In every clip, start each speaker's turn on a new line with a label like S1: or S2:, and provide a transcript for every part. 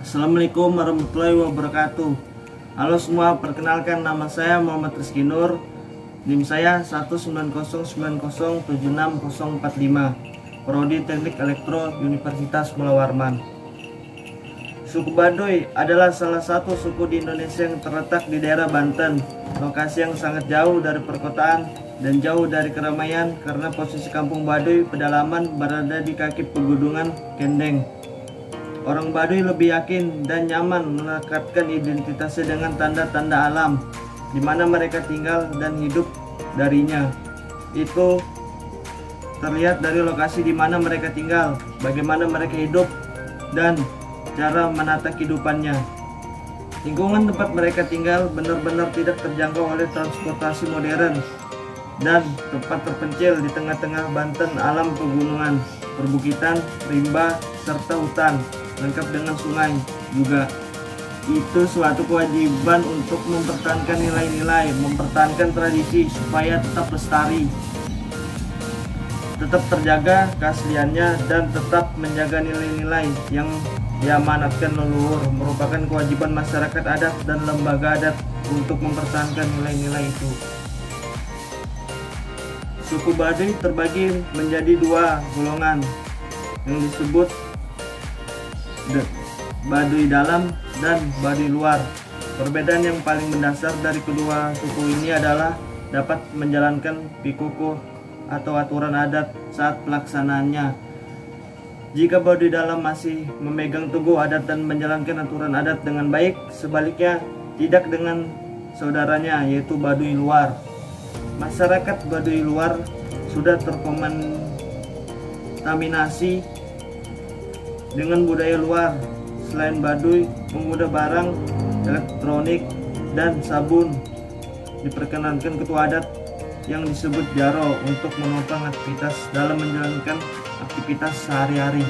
S1: Assalamualaikum warahmatullahi wabarakatuh. Halo semua, perkenalkan nama saya Muhammad Rizky Nur. NIM saya 190907645. Prodi Teknik Elektro Universitas Mula Warman. Suku Baduy adalah salah satu suku di Indonesia yang terletak di daerah Banten, lokasi yang sangat jauh dari perkotaan dan jauh dari keramaian karena posisi kampung Baduy pedalaman berada di kaki pegunungan Kendeng. Orang Baduy lebih yakin dan nyaman melekatkan identitasnya dengan tanda-tanda alam di mana mereka tinggal dan hidup darinya. Itu terlihat dari lokasi di mana mereka tinggal, bagaimana mereka hidup, dan cara menata kehidupannya. Lingkungan tempat mereka tinggal benar-benar tidak terjangkau oleh transportasi modern dan tempat terpencil di tengah-tengah Banten alam pegunungan, perbukitan, rimba, serta hutan, lengkap dengan sungai juga. Itu suatu kewajiban untuk mempertahankan nilai-nilai, mempertahankan tradisi supaya tetap lestari, tetap terjaga keasliannya, dan tetap menjaga nilai-nilai yang diamanatkan leluhur. Merupakan kewajiban masyarakat adat dan lembaga adat untuk mempertahankan nilai-nilai itu. Suku Baduy terbagi menjadi dua golongan yang disebut Baduy dalam dan Baduy luar. Perbedaan yang paling mendasar dari kedua suku ini adalah dapat menjalankan pikukuh atau aturan adat saat pelaksanaannya. Jika Baduy dalam masih memegang teguh adat dan menjalankan aturan adat dengan baik, sebaliknya tidak dengan saudaranya yaitu Baduy luar. Masyarakat Baduy luar sudah terkontaminasi dengan budaya luar. Selain Baduy memudah barang elektronik dan sabun, diperkenankan ketua adat yang disebut Jaro untuk menopang aktivitas dalam menjalankan aktivitas sehari-hari.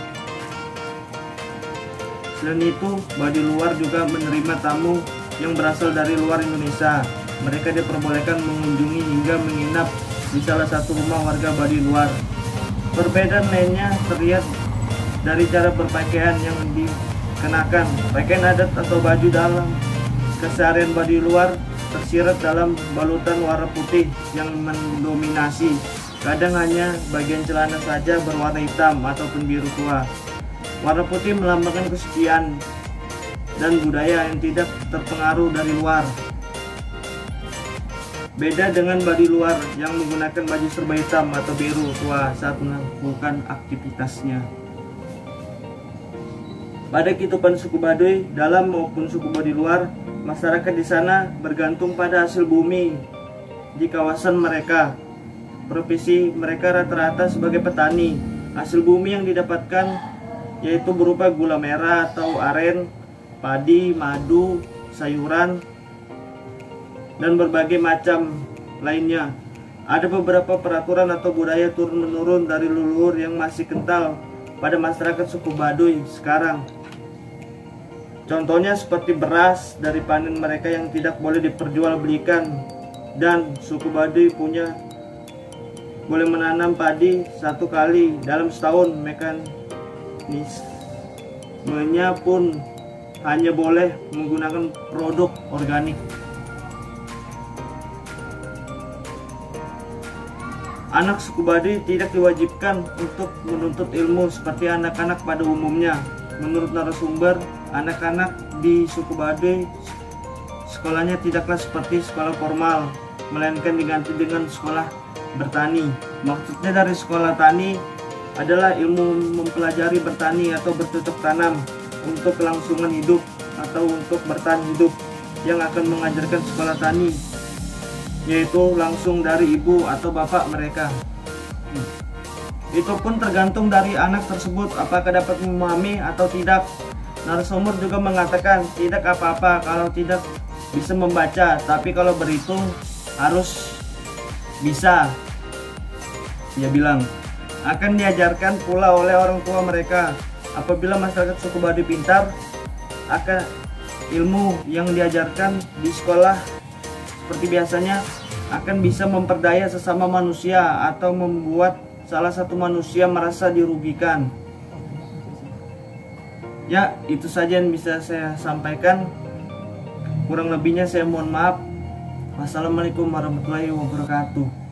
S1: Selain itu, Baduy luar juga menerima tamu yang berasal dari luar Indonesia. Mereka diperbolehkan mengunjungi hingga menginap di salah satu rumah warga Baduy luar. Perbedaan lainnya terlihat dari cara berpakaian yang dikenakan. Pakaian adat atau baju dalam keseharian Baduy luar tersirat dalam balutan warna putih yang mendominasi. Kadang hanya bagian celana saja berwarna hitam ataupun biru tua. Warna putih melambangkan kesucian dan budaya yang tidak terpengaruh dari luar. Beda dengan Baduy luar yang menggunakan baju serba hitam atau biru tua saat melakukan aktivitasnya. Pada kehidupan suku Baduy dalam maupun suku Baduy luar, masyarakat di sana bergantung pada hasil bumi di kawasan mereka. Profesi mereka rata-rata sebagai petani. Hasil bumi yang didapatkan yaitu berupa gula merah atau aren, padi, madu, sayuran, dan berbagai macam lainnya. Ada beberapa peraturan atau budaya turun-menurun dari leluhur yang masih kental pada masyarakat suku Baduy sekarang. Contohnya seperti beras dari panen mereka yang tidak boleh diperjualbelikan, dan suku Baduy boleh menanam padi satu kali dalam setahun. Mekanismenya pun hanya boleh menggunakan produk organik. Anak suku Baduy tidak diwajibkan untuk menuntut ilmu seperti anak-anak pada umumnya. Menurut narasumber, anak-anak di suku Baduy sekolahnya tidaklah seperti sekolah formal, melainkan diganti dengan sekolah bertani. Maksudnya dari sekolah tani adalah ilmu mempelajari bertani atau bercocok tanam untuk kelangsungan hidup atau untuk bertahan hidup, yang akan mengajarkan sekolah tani yaitu langsung dari ibu atau bapak mereka. Itu pun tergantung dari anak tersebut apakah dapat memahami atau tidak. Narasumber juga mengatakan tidak apa-apa kalau tidak bisa membaca, tapi kalau berhitung harus bisa. Dia bilang akan diajarkan pula oleh orang tua mereka. Apabila masyarakat suku Baduy pintar, akan ilmu yang diajarkan di sekolah seperti biasanya akan bisa memperdaya sesama manusia atau membuat salah satu manusia merasa dirugikan. Ya, itu saja yang bisa saya sampaikan. Kurang lebihnya saya mohon maaf. Wassalamualaikum warahmatullahi wabarakatuh.